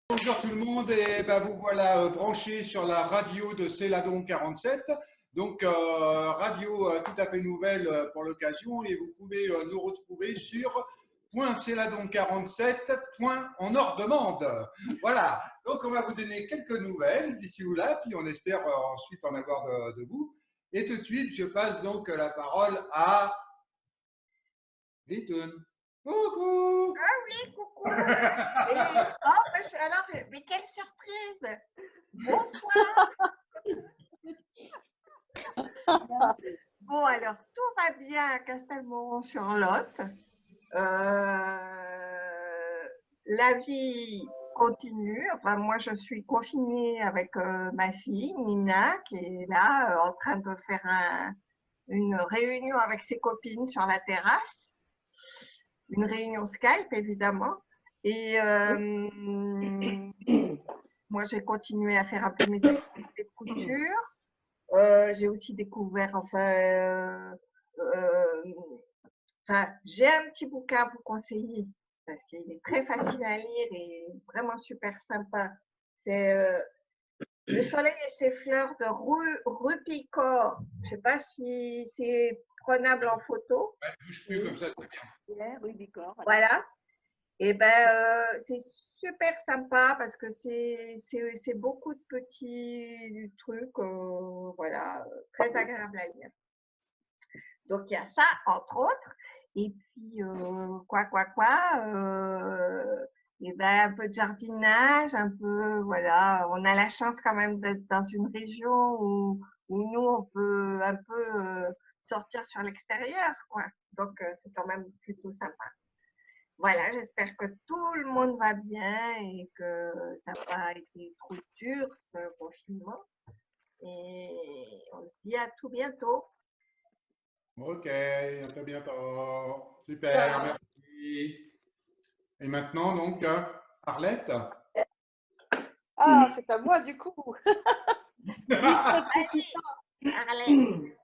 Bonjour tout le monde, et ben vous voilà branchés sur la radio de Céladon 47. Donc radio tout à fait nouvelle pour l'occasion, et vous pouvez nous retrouver sur .céladon47 en hors demande. Voilà, donc on va vous donner quelques nouvelles d'ici ou là, puis on espère ensuite en avoir de vous. Et tout de suite, je passe donc la parole à Litoun. Coucou. Ah oui, coucou. Alors, mais quelle surprise. Bonsoir. Bon, alors, tout va bien à Castelmoron-sur-Lot. La vie continue. Enfin, moi, je suis confinée avec ma fille, Nina, qui est là en train de faire une réunion avec ses copines sur la terrasse. Une réunion Skype, évidemment. Et moi, j'ai continué à faire un peu mes activités de couture. J'ai aussi découvert, j'ai un petit bouquin à vous conseiller parce qu'il est très facile à lire et vraiment super sympa. C'est Le soleil et ses fleurs de Rupicor. Je ne sais pas si c'est prenable en photo. Ouais, bouge plus comme ça, très bien. Rupicor. Voilà. Et ben, c'est super sympa parce que c'est beaucoup de petits trucs, voilà, très agréable à lire. Donc, il y a ça, entre autres. Et puis, et ben, un peu de jardinage, un peu, voilà. On a la chance quand même d'être dans une région où nous, on peut un peu sortir sur l'extérieur, quoi. Donc, c'est quand même plutôt sympa. Voilà, j'espère que tout le monde va bien et que ça n'a pas été trop dur, ce confinement. Et on se dit à tout bientôt. Ok, à très bientôt. Super, merci. Et maintenant, donc, Arlette. Ah, c'est à moi du coup. Arlette.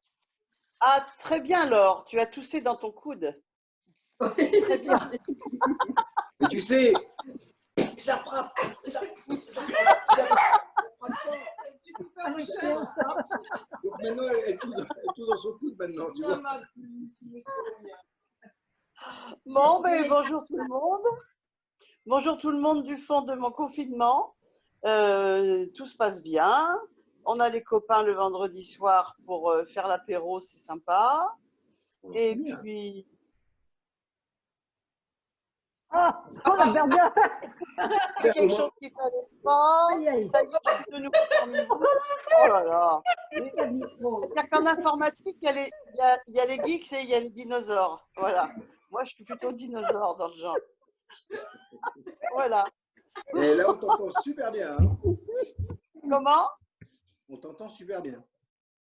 Ah, très bien, Laure. Tu as toussé dans ton coude. Très bien. Mais tu sais, ça frappe. Ça frappe fort. Donc maintenant, elle tousse dans son coude maintenant, tu vois. Bon, ben, bonjour tout le monde. Bonjour tout le monde du fond de mon confinement. Tout se passe bien. On a les copains le vendredi soir pour faire l'apéro, c'est sympa. Et puis... Ah, on l'a perdu. C'est quelque chose qu'il fallait pas. Ça y est, de nouveau parmi vous. Oh là là. C'est-à-dire qu'en informatique, il y a les geeks et il y a les dinosaures. Voilà. Moi, je suis plutôt dinosaure dans le genre. Voilà. Et là, on t'entend super bien. Hein. Comment? On t'entend super bien.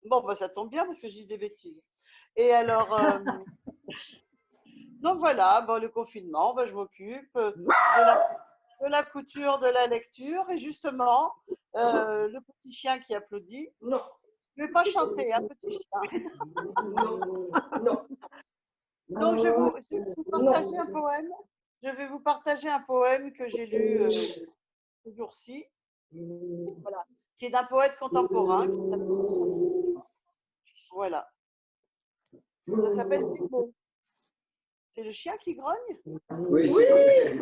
Bon, bah, ça tombe bien parce que je dis des bêtises. Et alors, donc voilà, bon, le confinement, bah, je m'occupe de la couture, de la lecture. Et justement, le petit chien qui applaudit. Non. Je ne vais pas chanter, un petit chien. Non. Donc, je vais vous partager un poème. Je vais vous partager un poème que j'ai lu ce jour-ci. Voilà. Qui est d'un poète contemporain qui s'appelle. Voilà. Ça s'appelle Les mots. C'est le chien qui grogne? Oui, c'est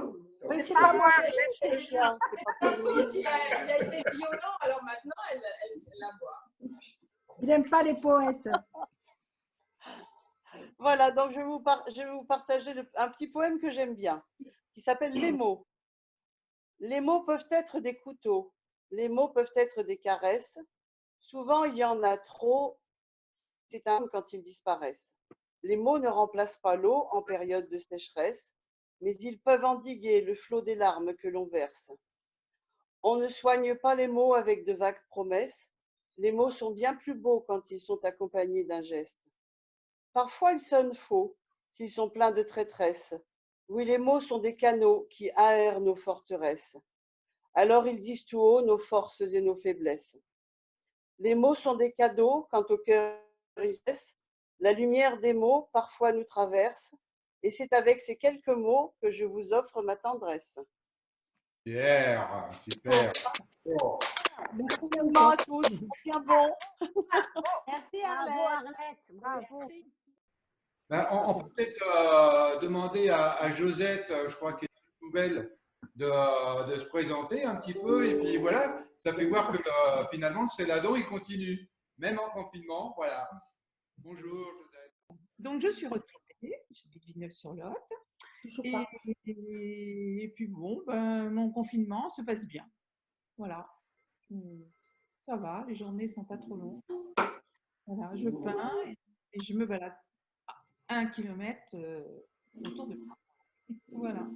Mais c'est pas moi, c'est le chien. Il a été violent, alors maintenant elle aboie. Il n'aime pas les poètes. Voilà, donc je vais vous partager un petit poème que j'aime bien, qui s'appelle Les mots. Les mots peuvent être des couteaux, les mots peuvent être des caresses. Souvent, il y en a trop, c'est un quand ils disparaissent. Les mots ne remplacent pas l'eau en période de sécheresse. mais ils peuvent endiguer le flot des larmes que l'on verse. On ne soigne pas les mots avec de vagues promesses. Les mots sont bien plus beaux quand ils sont accompagnés d'un geste. Parfois ils sonnent faux, s'ils sont pleins de traîtresses. Oui, les mots sont des canaux qui aèrent nos forteresses. Alors ils disent tout haut nos forces et nos faiblesses. Les mots sont des cadeaux quand au cœur ils cessent. La lumière des mots parfois nous traverse, et c'est avec ces quelques mots que je vous offre ma tendresse. Pierre, super. Oh. Merci Bonjour à encore. tous, bien bon. Merci Bravo Arlette. Arlette, bravo. Ben, on peut peut-être demander à Josette, je crois qu'elle est une nouvelle, de se présenter un petit peu. Et puis voilà, ça fait voir que finalement, le Céladon, il continue, même en confinement. Voilà. Bonjour, Josette. Donc, je suis retraitée, j'habite Villeneuve-sur-Lot. Toujours pas. Et puis bon, ben, mon confinement se passe bien. Voilà. Ça va, les journées sont pas trop longues. Voilà, je peins et je me balade 1 kilomètre autour de moi. Voilà.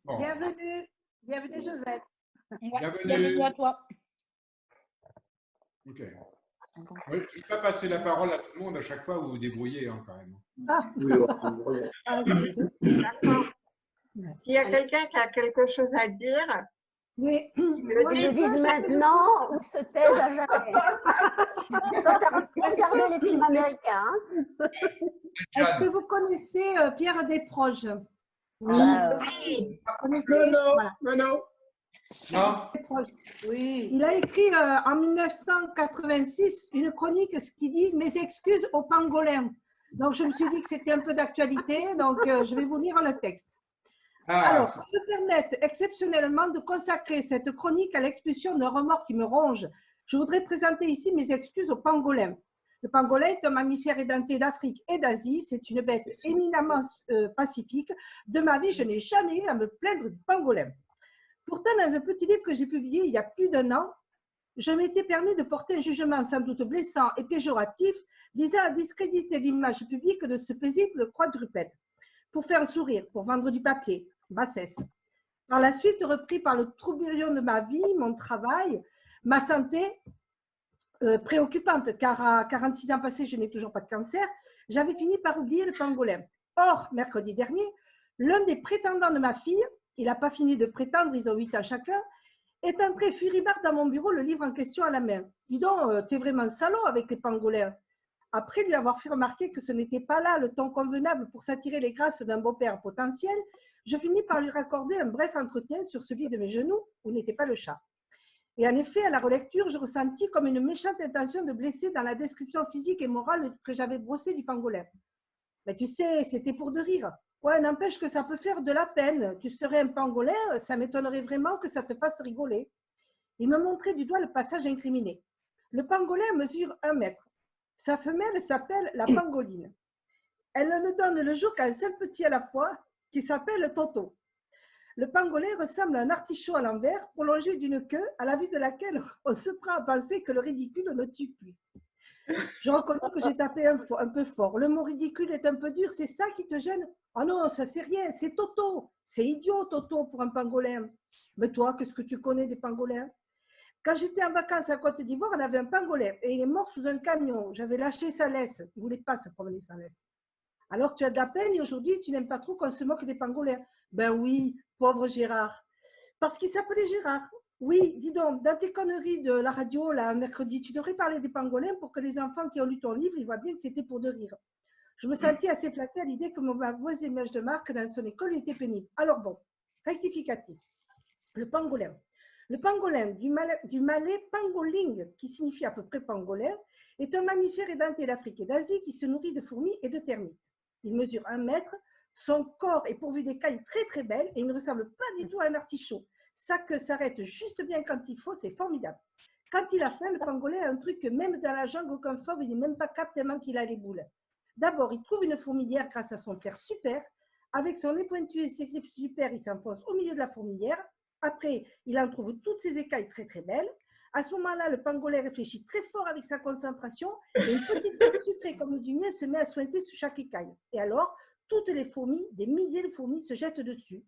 Bon. Bienvenue, bienvenue Josette. Bienvenue. à toi. Ok. Oui, je ne vais pas passer la parole à tout le monde à chaque fois, vous vous débrouillez hein, quand même. Ah, Oui, ouais. D'accord. S'il y a quelqu'un qui a quelque chose à dire, oui. le Moi, dit. je Ils disent maintenant ou se taisent à jamais. Toi, t'as regardé les films américains. Hein. Est-ce que vous connaissez Pierre Desproges? Oui. Oui. Vous connaissez? Non, Voilà. non. Non. Desproges. Oui. Il a écrit en 1986 une chronique ce qui dit « Mes excuses aux pangolins ». Donc, je me suis dit que c'était un peu d'actualité, donc je vais vous lire le texte. Alors, qu'on me permette exceptionnellement de consacrer cette chronique à l'expulsion d'un remords qui me ronge, je voudrais présenter ici mes excuses aux pangolins. Le pangolin est un mammifère édenté d'Afrique et d'Asie. C'est une bête éminemment pacifique. De ma vie, je n'ai jamais eu à me plaindre du pangolin. Pourtant, dans un petit livre que j'ai publié il y a plus d'1 an, je m'étais permis de porter un jugement sans doute blessant et péjoratif visant à discréditer l'image publique de ce paisible quadrupède. Pour faire sourire, pour vendre du papier, bassesse. Par la suite, repris par le tourbillon de ma vie, mon travail, ma santé préoccupante, car à 46 ans passés, je n'ai toujours pas de cancer, j'avais fini par oublier le pangolin. Or, mercredi dernier, l'un des prétendants de ma fille, il n'a pas fini de prétendre, ils ont 8 ans chacun, est entré furibard dans mon bureau, le livre en question à la main. Dis donc, t'es vraiment salaud avec les pangolins. Après lui avoir fait remarquer que ce n'était pas là le ton convenable pour s'attirer les grâces d'un beau-père potentiel, je finis par lui raccorder un bref entretien sur celui de mes genoux, où n'était pas le chat. Et en effet, à la relecture, je ressentis comme une méchante intention de blesser dans la description physique et morale que j'avais brossée du pangolin. Mais tu sais, c'était pour de rire. Ouais, n'empêche que ça peut faire de la peine. Tu serais un pangolin, ça m'étonnerait vraiment que ça te fasse rigoler. Il me montrait du doigt le passage incriminé. Le pangolin mesure 1 mètre. Sa femelle s'appelle la pangoline. Elle ne donne le jour qu'à un seul petit à la fois, qui s'appelle Toto. Le pangolin ressemble à un artichaut à l'envers, prolongé d'une queue, à la vue de laquelle on se prend à penser que le ridicule ne tue plus. Je reconnais que j'ai tapé un peu fort. Le mot ridicule est un peu dur, c'est ça qui te gêne? Oh non, ça c'est rien, c'est Toto. C'est idiot, Toto, pour un pangolin. Mais toi, qu'est-ce que tu connais des pangolins? Quand j'étais en vacances à Côte d'Ivoire, on avait un pangolin et il est mort sous un camion. J'avais lâché sa laisse. Il ne voulait pas se promener sans laisse. Alors tu as de la peine et aujourd'hui tu n'aimes pas trop qu'on se moque des pangolins. Ben oui, pauvre Gérard. Parce qu'il s'appelait Gérard. Oui, dis donc, dans tes conneries de la radio, là, mercredi, tu devrais parler des pangolins pour que les enfants qui ont lu ton livre, ils voient bien que c'était pour de rire. Je me sentais assez flattée à l'idée que ma mauvaise image de marque dans son école lui était pénible. Alors bon, rectificatif. Le pangolin. Le pangolin, du malais pangoling, qui signifie à peu près pangolin, est un mammifère édenté d'Afrique et d'Asie qui se nourrit de fourmis et de termites. Il mesure 1 mètre, son corps est pourvu d'écailles très très belles et il ne ressemble pas du tout à un artichaut. Sa queue s'arrête juste bien quand il faut, c'est formidable. Quand il a faim, le pangolin a un truc que même dans la jungle, aucun fauve, il n'est même pas capable tellement qu'il a les boules. D'abord, il trouve une fourmilière grâce à son flair super. Avec son nez pointu et ses griffes super, il s'enfonce au milieu de la fourmilière. Après, il en trouve toutes ses écailles très très belles. À ce moment-là, le pangolin réfléchit très fort avec sa concentration et une petite goutte sucrée comme du miel se met à suinter sous chaque écaille. Et alors, toutes les fourmis, des milliers de fourmis se jettent dessus.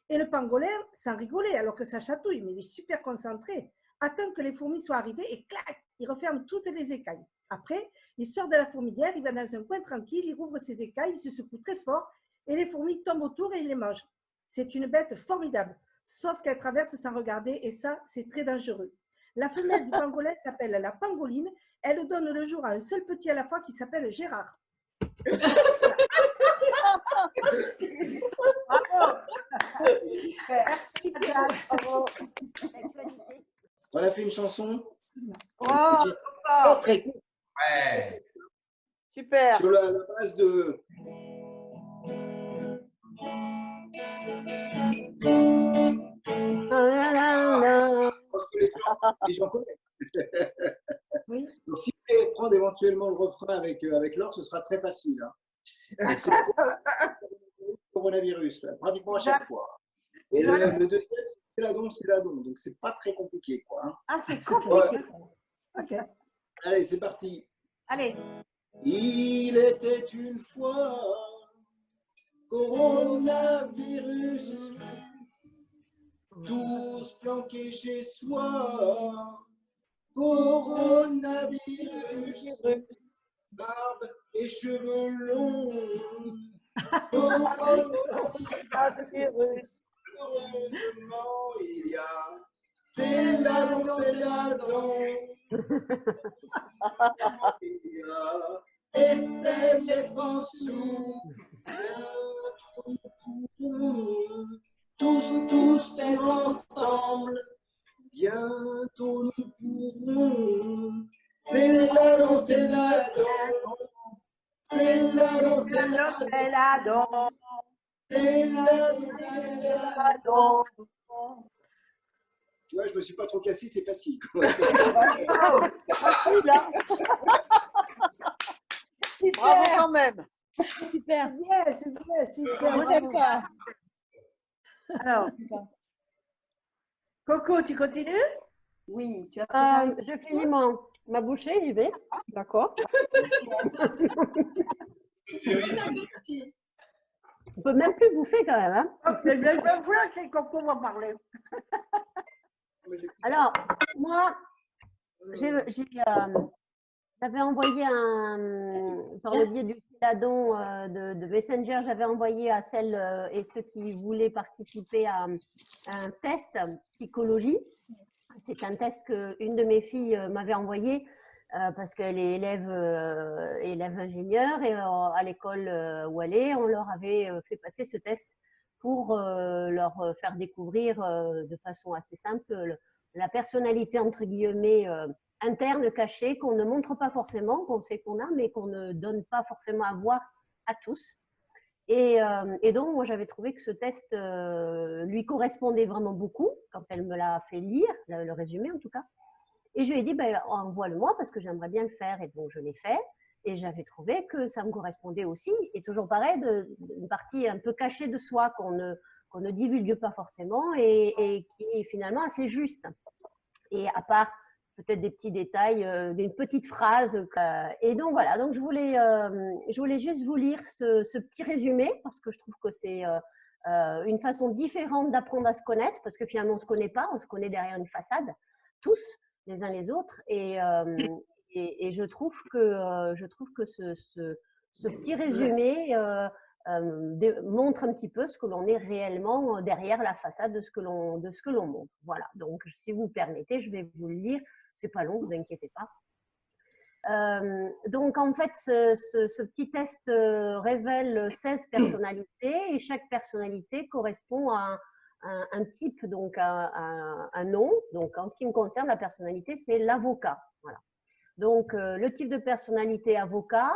Et le pangolin, sans rigoler, alors que ça chatouille, mais il est super concentré, attend que les fourmis soient arrivées et clac, il referme toutes les écailles. Après, il sort de la fourmilière, il va dans un coin tranquille, il rouvre ses écailles, il se secoue très fort et les fourmis tombent autour et il les mange. C'est une bête formidable, sauf qu'elle traverse sans regarder et ça, c'est très dangereux. La femelle du pangolin s'appelle la pangoline. Elle donne le jour à un seul petit à la fois qui s'appelle Gérard. On a fait une chanson. Oh, Très courte. Ouais. super. Sur la base de. Parce que les gens connaissent. Oui. Donc, si vous voulez prendre éventuellement le refrain avec Laure, ce sera très facile. Hein. Donc, c'est le coronavirus, là, pratiquement à chaque fois. Et le deuxième, c'est la donc c'est pas très compliqué. Quoi, hein. Ah, c'est compliqué. Ok. Allez, c'est parti. Allez. Il était une fois coronavirus, tous planqués chez soi. Coronavirus, barbe et cheveux longs. Coronavirus, heureusement il y a. C'est la dent. Il y a Estelle et François. Tous être ensemble. Bientôt nous pourrons. C'est la dent. C'est la dent. C'est la dent. Tu vois, je me suis pas trop cassé, c'est facile. Super. Bravo quand même. Super. C'est bien, super. Moi, j'aime pas. Alors, Coco, tu continues? Oui, tu as je finis ma bouchée, j'y vais. D'accord. Bon appétit. On peut même plus bouffer quand même. Hein. Oh, c'est bien que voilà, c'est Coco va parler. Alors, moi, j'avais envoyé par le biais du filadon de Messenger, j'avais envoyé à celles et ceux qui voulaient participer à un test psychologie. C'est un test qu'une de mes filles m'avait envoyé parce qu'elle est élève ingénieure et à l'école où elle est, on leur avait fait passer ce test pour leur faire découvrir de façon assez simple la personnalité entre guillemets interne cachée qu'on ne montre pas forcément, qu'on sait qu'on a, mais qu'on ne donne pas forcément à voir à tous. Et donc, moi, j'avais trouvé que ce test lui correspondait vraiment beaucoup quand elle me l'a fait lire, le résumé en tout cas. Et je lui ai dit, ben, envoie-le-moi parce que j'aimerais bien le faire. Et donc, je l'ai fait. Et j'avais trouvé que ça me correspondait aussi. Et toujours pareil, une partie un peu cachée de soi qu'on ne divulgue pas forcément et qui est finalement assez juste. Et à part peut-être des petits détails, des petites phrases. Et donc voilà, donc je voulais juste vous lire ce petit résumé parce que je trouve que c'est une façon différente d'apprendre à se connaître parce que finalement on ne se connaît pas, on se connaît derrière une façade, tous les uns les autres. Et je trouve que ce petit résumé montre un petit peu ce que l'on est réellement derrière la façade de ce que l'on montre. Voilà, donc si vous permettez, je vais vous le lire. C'est pas long, vous inquiétez pas. Donc en fait, ce petit test révèle 16 personnalités et chaque personnalité correspond à un type, donc un nom. Donc en ce qui me concerne, la personnalité, c'est l'avocat. Voilà. Donc le type de personnalité avocat,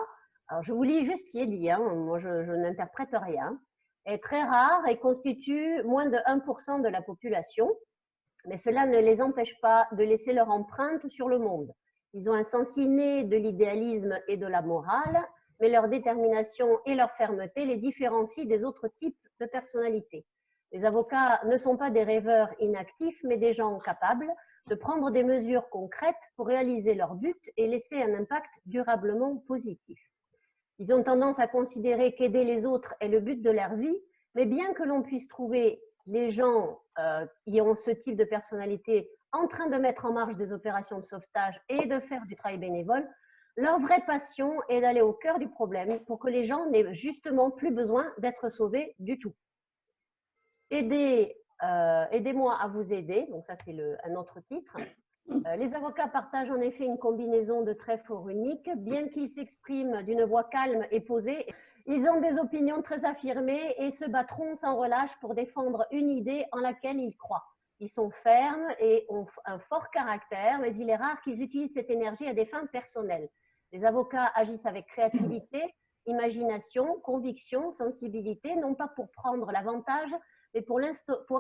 alors je vous lis juste ce qui est dit, hein, moi je n'interprète rien, est très rare et constitue moins de 1% de la population. Mais cela ne les empêche pas de laisser leur empreinte sur le monde. Ils ont un sens inné de l'idéalisme et de la morale, mais leur détermination et leur fermeté les différencient des autres types de personnalités. Les avocats ne sont pas des rêveurs inactifs, mais des gens capables de prendre des mesures concrètes pour réaliser leur but et laisser un impact durablement positif. Ils ont tendance à considérer qu'aider les autres est le but de leur vie, mais bien que l'on puisse trouver les gens qui ont ce type de personnalité en train de mettre en marche des opérations de sauvetage et de faire du travail bénévole, leur vraie passion est d'aller au cœur du problème pour que les gens n'aient justement plus besoin d'être sauvés du tout. Aidez-moi à vous aider, donc ça c'est un autre titre. Les avocats partagent en effet une combinaison de traits forts uniques. Bien qu'ils s'expriment d'une voix calme et posée, ils ont des opinions très affirmées et se battront sans relâche pour défendre une idée en laquelle ils croient. Ils sont fermes et ont un fort caractère, mais il est rare qu'ils utilisent cette énergie à des fins personnelles. Les avocats agissent avec créativité, imagination, conviction, sensibilité, non pas pour prendre l'avantage, mais pour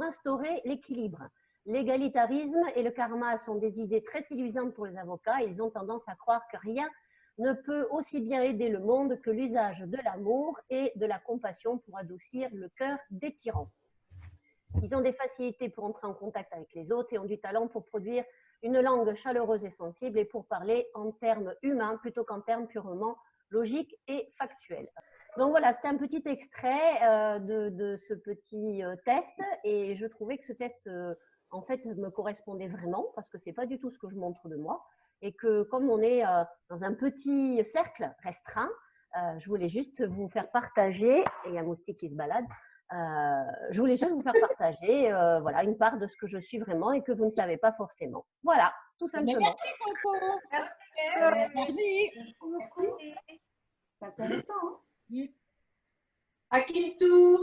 instaurer l'équilibre. L'égalitarisme et le karma sont des idées très séduisantes pour les avocats. Ils ont tendance à croire que rien ne peut aussi bien aider le monde que l'usage de l'amour et de la compassion pour adoucir le cœur des tyrans. Ils ont des facilités pour entrer en contact avec les autres et ont du talent pour produire une langue chaleureuse et sensible et pour parler en termes humains plutôt qu'en termes purement logiques et factuels. Donc voilà, c'était un petit extrait de ce petit test et je trouvais que ce test en fait me correspondait vraiment parce que ce n'est pas du tout ce que je montre de moi et que comme on est dans un petit cercle restreint, je voulais juste vous faire partager, et il y a un moustique qui se balade, je voulais juste vous faire partager voilà, une part de ce que je suis vraiment et que vous ne savez pas forcément. Voilà, tout simplement. Mais merci Coco. Merci. Merci beaucoup. C'est intéressant. Hein? À qui le tour?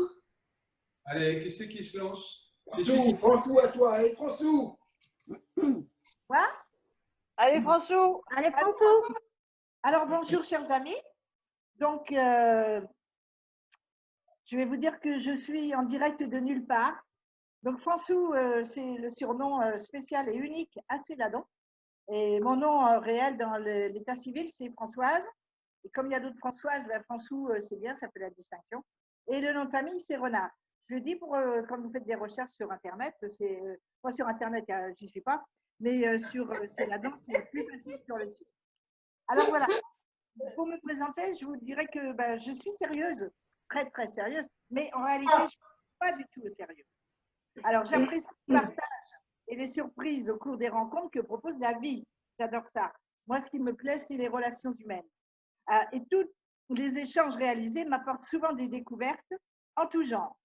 Allez, qui c'est qui se lance? François, à toi. Allez, François. Quoi? Allez, François. Allez, François. Alors, bonjour, chers amis. Donc, je vais vous dire que je suis en direct de nulle part. Donc, François, c'est le surnom spécial et unique à Céladon. Et mon nom réel dans l'état civil, c'est Françoise. Et comme il y a d'autres Françoises, ben François, c'est bien, ça fait la distinction. Et le nom de famille, c'est Renard. Je le dis pour quand vous faites des recherches sur Internet, moi sur Internet, j'y suis pas, mais sur Céladon, c'est plus facile sur le site. Alors voilà, pour me présenter, je vous dirais que ben, je suis sérieuse, très très sérieuse, mais en réalité, je ne suis pas du tout au sérieux. Alors j'apprécie le partage et les surprises au cours des rencontres que propose la vie. J'adore ça. Moi, ce qui me plaît, c'est les relations humaines. Et tous les échanges réalisés m'apportent souvent des découvertes en tout genre.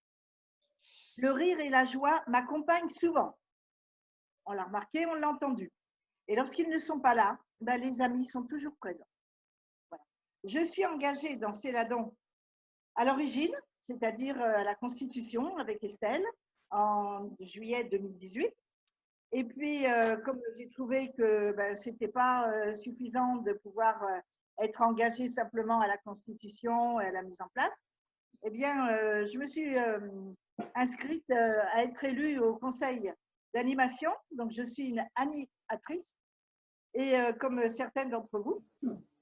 Le rire et la joie m'accompagnent souvent. On l'a remarqué, on l'a entendu. Et lorsqu'ils ne sont pas là, ben les amis sont toujours présents. Voilà. Je suis engagée dans Céladon à l'origine, c'est-à-dire à la Constitution avec Estelle, en juillet 2018. Et puis, comme j'ai trouvé que ben, ce n'était pas suffisant de pouvoir être engagée simplement à la Constitution et à la mise en place, eh bien, je me suis inscrite à être élue au conseil d'animation. Donc, je suis une animatrice, et comme certaines d'entre vous.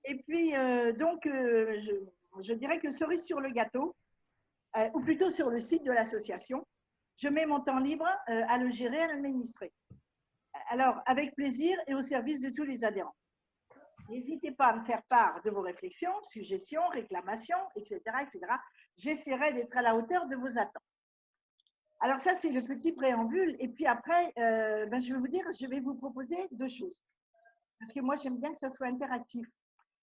Et puis, donc, je dirais que cerise sur le gâteau, ou plutôt sur le site de l'association, je mets mon temps libre à le gérer, à l'administrer. Alors, avec plaisir et au service de tous les adhérents. N'hésitez pas à me faire part de vos réflexions, suggestions, réclamations, etc. etc. J'essaierai d'être à la hauteur de vos attentes. Alors ça, c'est le petit préambule. Et puis après, ben, je vais vous dire, je vais vous proposer deux choses. Parce que moi, j'aime bien que ça soit interactif.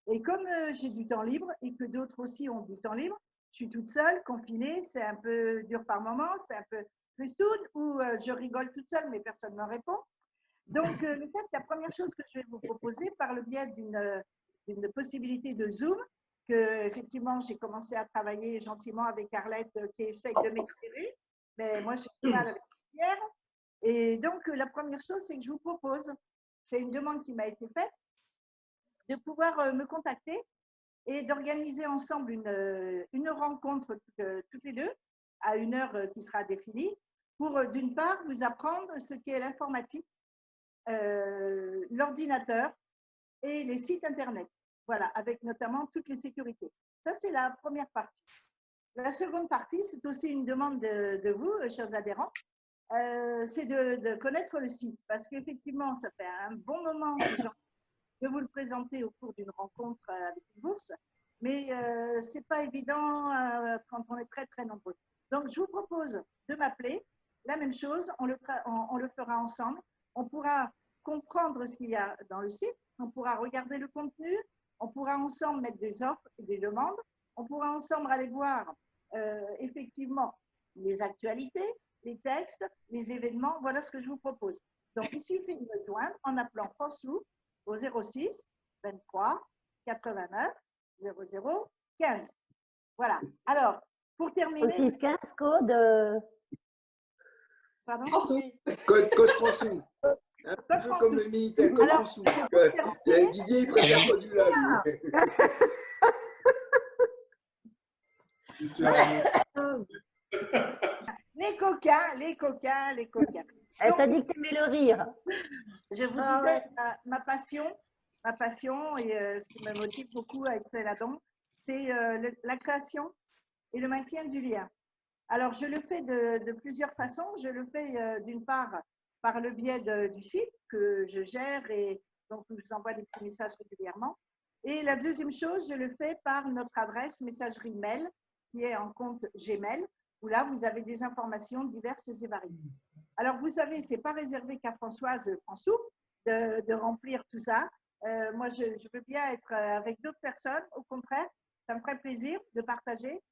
Et comme j'ai du temps libre et que d'autres aussi ont du temps libre, je suis toute seule, confinée, c'est un peu dur par moment, c'est un peu tristoun, ou je rigole toute seule, mais personne ne me répond. Donc, le fait, la première chose que je vais vous proposer, par le biais d'une possibilité de Zoom, que effectivement j'ai commencé à travailler gentiment avec Arlette qui essaye de m'éclairer, mais moi j'ai du mal avec Pierre. Et donc, la première chose, c'est que je vous propose, c'est une demande qui m'a été faite, de pouvoir me contacter et d'organiser ensemble une rencontre toutes les deux, à une heure qui sera définie, pour d'une part vous apprendre ce qu'est l'informatique, l'ordinateur et les sites internet, voilà, avec notamment toutes les sécurités. Ça, c'est la première partie. La seconde partie, c'est aussi une demande de vous, chers adhérents, c'est de connaître le site. Parce qu'effectivement, ça fait un bon moment que j'ai envie de vous le présenter au cours d'une rencontre avec une bourse. Mais ce n'est pas évident quand on est très, très nombreux. Donc, je vous propose de m'appeler. La même chose, on le fera ensemble. On pourra comprendre ce qu'il y a dans le site. On pourra regarder le contenu. On pourra ensemble mettre des offres et des demandes. On pourra ensemble aller voir effectivement les actualités, les textes, les événements. Voilà ce que je vous propose. Donc, il suffit de me joindre en appelant François au 06 23 89 00 15. Voilà. Alors, pour terminer… 36 15, code… Pardon? Code François. Un peu comme le Minitel, code François. Didier, il préfère pas du là, Les coquins, les coquins, les coquins. Elle t'a dit que tu aimais le rire. Je vous disais, ma passion et ce qui me motive beaucoup avec Céladon, c'est la création et le maintien du lien. Alors, je le fais de plusieurs façons. Je le fais d'une part par le biais du site que je gère et donc je vous envoie des petits messages régulièrement. Et la deuxième chose, je le fais par notre adresse messagerie mail qui est en compte Gmail, où là, vous avez des informations diverses et variées. Alors, vous savez, ce n'est pas réservé qu'à Françoise François de remplir tout ça. Moi, je veux bien être avec d'autres personnes. Au contraire, ça me ferait plaisir de partager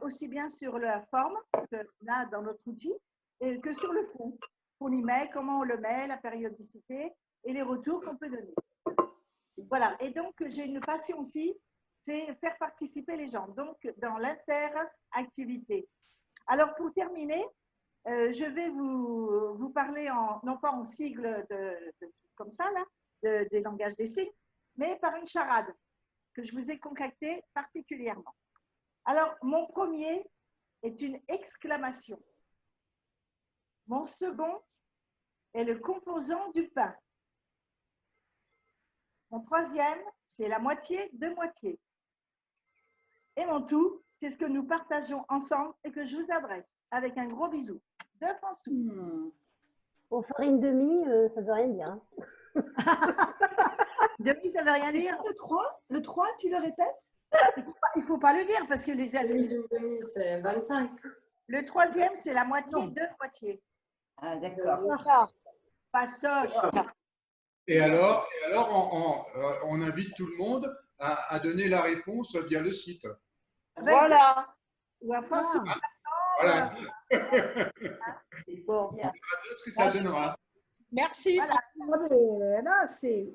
aussi bien sur la forme que là, dans notre outil, que sur le fond. On y met, comment on le met, la périodicité et les retours qu'on peut donner. Voilà. Et donc, j'ai une passion aussi, c'est faire participer les gens, donc dans l'interactivité. Alors, pour terminer, je vais vous parler, non pas en sigle comme ça, là, des langages des signes, mais par une charade que je vous ai concoctée particulièrement. Alors, mon premier est une exclamation. Mon second est le composant du pain. Mon troisième, c'est la moitié de moitié. Et mon tout, c'est ce que nous partageons ensemble et que je vous adresse avec un gros bisou de François. Pour faire une demi, ça ne veut rien dire. Hein. Demi, ça ne veut rien dire. Le 3, tu le répètes? Il ne faut pas le dire parce que les amis. C'est 25. Le troisième, c'est la moitié de moitié. Ah, d'accord. Pas soche. Et alors on invite tout le monde à donner la réponse via le site. Voilà. Ou à François. Voilà. Bon. On verra bien ce que ça donnera. Merci. Voilà. Là, c'est…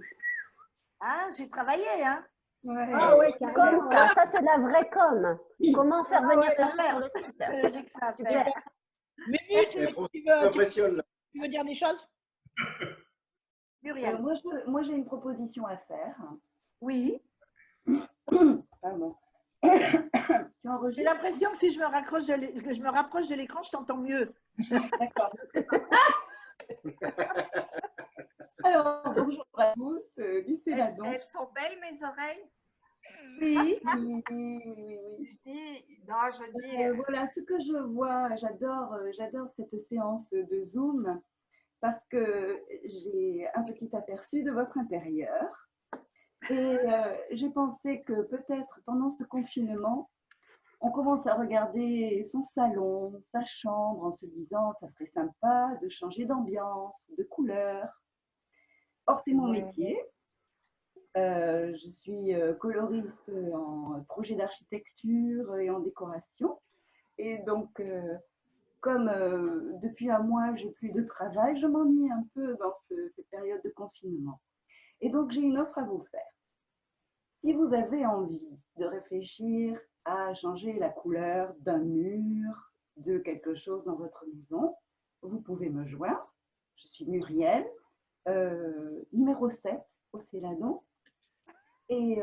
Hein, j'ai travaillé, hein. Ouais. Ah ouais, Comme ça c'est de la vraie com. Comment faire venir les gens sur le site? J'ai que ça à Super. faire. Tu veux dire des choses? Muriel. Moi, j'ai une proposition à faire. Oui. Pardon. Tu enregistres? J'ai l'impression que si je me rapproche de l'écran, je t'entends mieux. D'accord. Alors, bonjour à tous. Elles sont belles, mes oreilles? Oui. Oui. Je dis… Voilà ce que je vois. J'adore cette séance de Zoom parce que j'ai un petit aperçu de votre intérieur. Et j'ai pensé que peut-être pendant ce confinement, on commence à regarder son salon, sa chambre en se disant ça serait sympa de changer d'ambiance, de couleur. Or, c'est mon métier. Je suis coloriste en projet d'architecture et en décoration. Et donc, comme depuis un mois, j'ai plus de travail, je m'ennuie un peu dans cette période de confinement. Et donc, j'ai une offre à vous faire. Si vous avez envie de réfléchir à changer la couleur d'un mur, de quelque chose dans votre maison, vous pouvez me joindre. Je suis Muriel, numéro 7 au Céladon. Et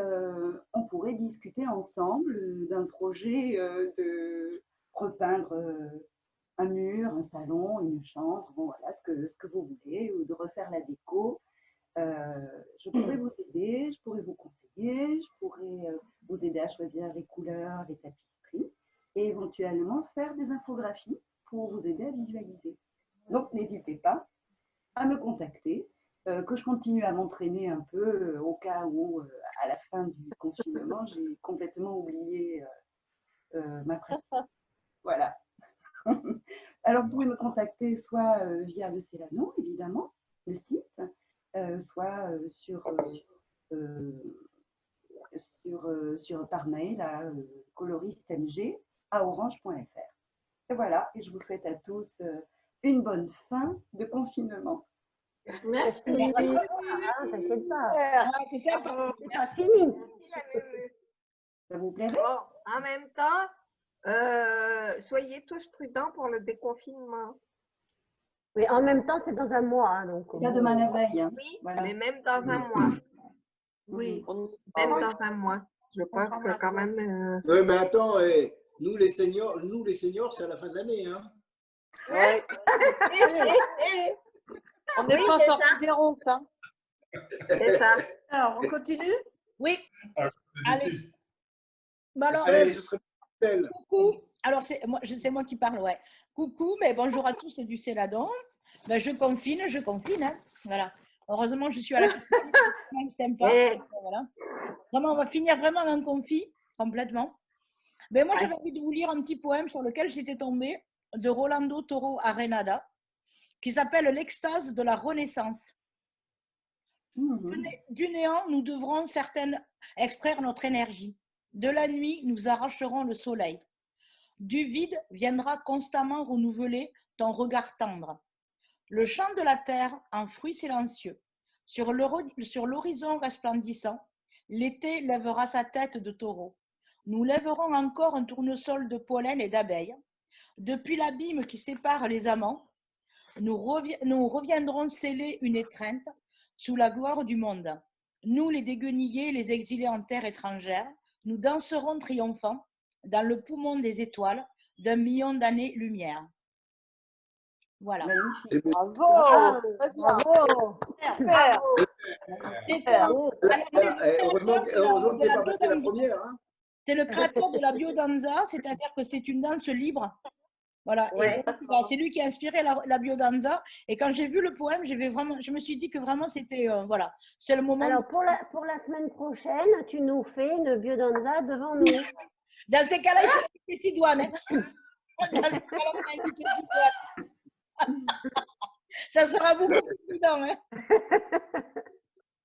on pourrait discuter ensemble d'un projet de repeindre un mur, un salon, une chambre, bon, voilà, ce que vous voulez, ou de refaire la déco. Je pourrais vous aider, je pourrais vous conseiller, je pourrais vous aider à choisir les couleurs, les tapisseries et éventuellement faire des infographies pour vous aider à visualiser. Donc, n'hésitez pas à me contacter, que je continue à m'entraîner un peu au cas où, à la fin du confinement, j'ai complètement oublié ma pratique. Voilà. Alors, vous pouvez me contacter soit via le Céladon, évidemment, le site, soit par mail à coloristemg@orange.fr. Et voilà, et je vous souhaite à tous une bonne fin de confinement. Merci. T'inquiète pas. Ah, c'est sympa. C'est pas fini. Ça vous plairait? Bon, en même temps, soyez tous prudents pour le déconfinement. Mais en même temps, c'est dans un mois. Hein, donc, Il y a demain la veille. Hein. Oui, voilà. mais même dans un mois. Oui. Même dans un mois. Je pense que quand même. Oui, mais attends, nous les seniors, c'est à la fin de l'année. Hein. Ouais. On n'est pas sortis des routes. Hein. C'est ça. Alors, on continue? Oui. Allez. Bon, alors, Ce serait tel. coucou. Alors, c'est moi qui parle, ouais. Coucou, mais bonjour à tous, c'est du Céladon. Ben, je confine. Hein. Voilà. Heureusement, je suis à la c'est sympa. Voilà. Vraiment, on va finir vraiment en confi, complètement. Mais moi, j'avais envie de vous lire un petit poème sur lequel j'étais tombée, de Rolando Toro Arenada, qui s'appelle « L'extase de la Renaissance ». Du néant, nous devrons certaines extraire notre énergie. De la nuit, nous arracherons le soleil. Du vide viendra constamment renouveler ton regard tendre. Le chant de la terre, un fruit silencieux. Sur l'horizon resplendissant, l'été lèvera sa tête de taureau. Nous lèverons encore un tournesol de pollen et d'abeilles. Depuis l'abîme qui sépare les amants, nous reviendrons sceller une étreinte sous la gloire du monde. Nous, les déguenillés, les exilés en terre étrangère, nous danserons triomphants dans le poumon des étoiles d'un million d'années-lumière. Voilà. Bravo! Bravo! Heureusement que tu n'es pas passé la première. Hein. C'est le créateur de la biodanza, c'est-à-dire que c'est une danse libre. Voilà. Ouais. C'est lui qui a inspiré la biodanza. Et quand j'ai vu le poème, je me suis dit que vraiment c'était voilà, c'est le moment. Alors pour la semaine prochaine, tu nous fais une biodanza devant nous. Dans ces cas-là, il faut inviter Sidoine. Hein. Dans ces cas-là, il faut inviter Sidoine. Ça sera beaucoup plus évident. Hein.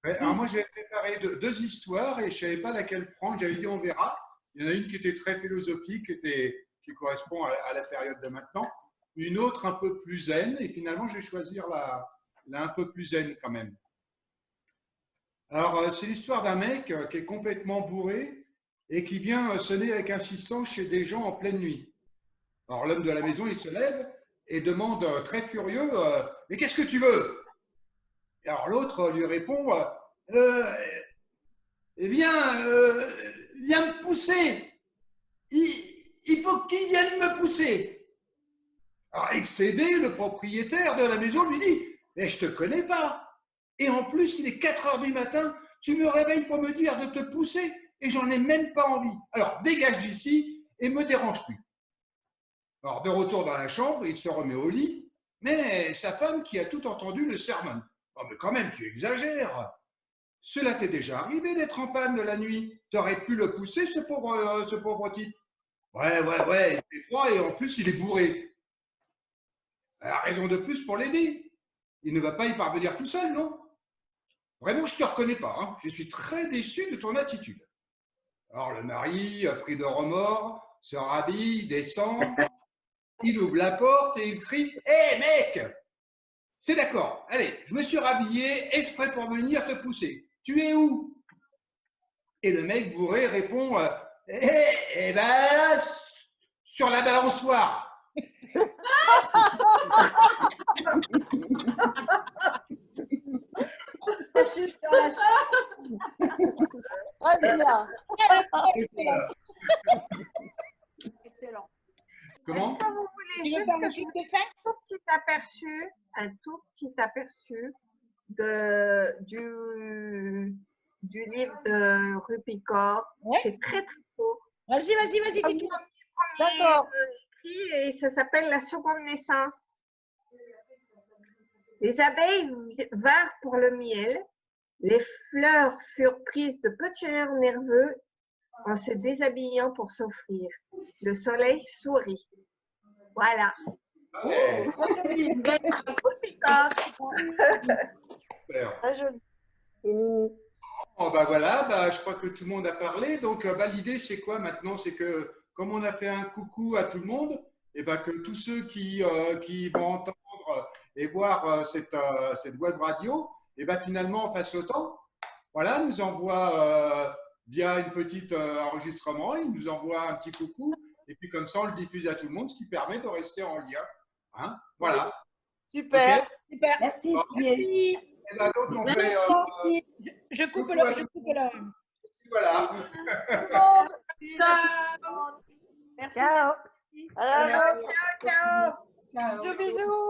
Alors moi, j'ai préparé deux histoires et je ne savais pas laquelle prendre. J'avais dit on verra. Il y en a une qui était très philosophique, qui correspond à la période de maintenant. Une autre un peu plus zen. Et finalement, je vais choisir la un peu plus zen quand même. Alors, c'est l'histoire d'un mec qui est complètement bourré et qui vient sonner avec insistance chez des gens en pleine nuit. Alors, l'homme de la maison, il se lève et demande très furieux « Mais qu'est-ce que tu veux ?» Et alors, l'autre lui répond « Viens me pousser. Il faut qu'il vienne me pousser. » Alors, excédé, le propriétaire de la maison lui dit « Mais je ne te connais pas. Et en plus, il est 4 heures du matin, tu me réveilles pour me dire de te pousser et j'en ai même pas envie. Alors, dégage d'ici et me dérange plus. » Alors, de retour dans la chambre, il se remet au lit, mais sa femme, qui a tout entendu, le sermonne. « Oh, mais quand même, tu exagères. Cela t'est déjà arrivé d'être en panne de la nuit. Tu aurais pu le pousser, ce pauvre type. » Ouais, il fait froid et en plus, il est bourré. Alors, raison de plus pour l'aider. Il ne va pas y parvenir tout seul, non? Vraiment, je ne te reconnais pas. Hein. Je suis très déçu de ton attitude. Alors, le mari, pris de remords, se rhabille, descend. Il ouvre la porte et il crie « Hé, mec! C'est d'accord. Allez, je me suis rhabillé exprès pour venir te pousser. Tu es où ?» Et le mec bourré répond « Eh ben, sur la balançoire. » Très bien. Excellent. Comment? Est-ce que vous voulez juste que je vous dise un tout petit aperçu du livre de Rupicor? Ouais. C'est très très beau. Vas-y, dis-nous. D'accord. Et ça s'appelle La seconde naissance. Les abeilles vinrent pour le miel. Les fleurs furent prises de petits rires nerveux en se déshabillant pour s'offrir. Le soleil sourit. Voilà. Allez, Une belle super. Très joli. C'est Mimi. Bon, bah voilà, bah, je crois que tout le monde a parlé. Donc, bah, l'idée, c'est quoi maintenant? C'est que, comme on a fait un coucou à tout le monde, et bah, que tous ceux qui vont entendre et voir cette web radio, et bah, finalement, fassent autant. Voilà, nous envoie via une petite enregistrement, il nous envoie un petit coucou, et puis comme ça, on le diffuse à tout le monde, ce qui permet de rester en lien. Hein, voilà. Super. Ok. Super. Merci. Bon. Merci. Et bah, donc, on fait. Je coupe coucou le. à Je tous. coupe le. Voilà. Merci. Ciao. À la Ciao, ciao, ciao. Ciao. Bisous, bisous.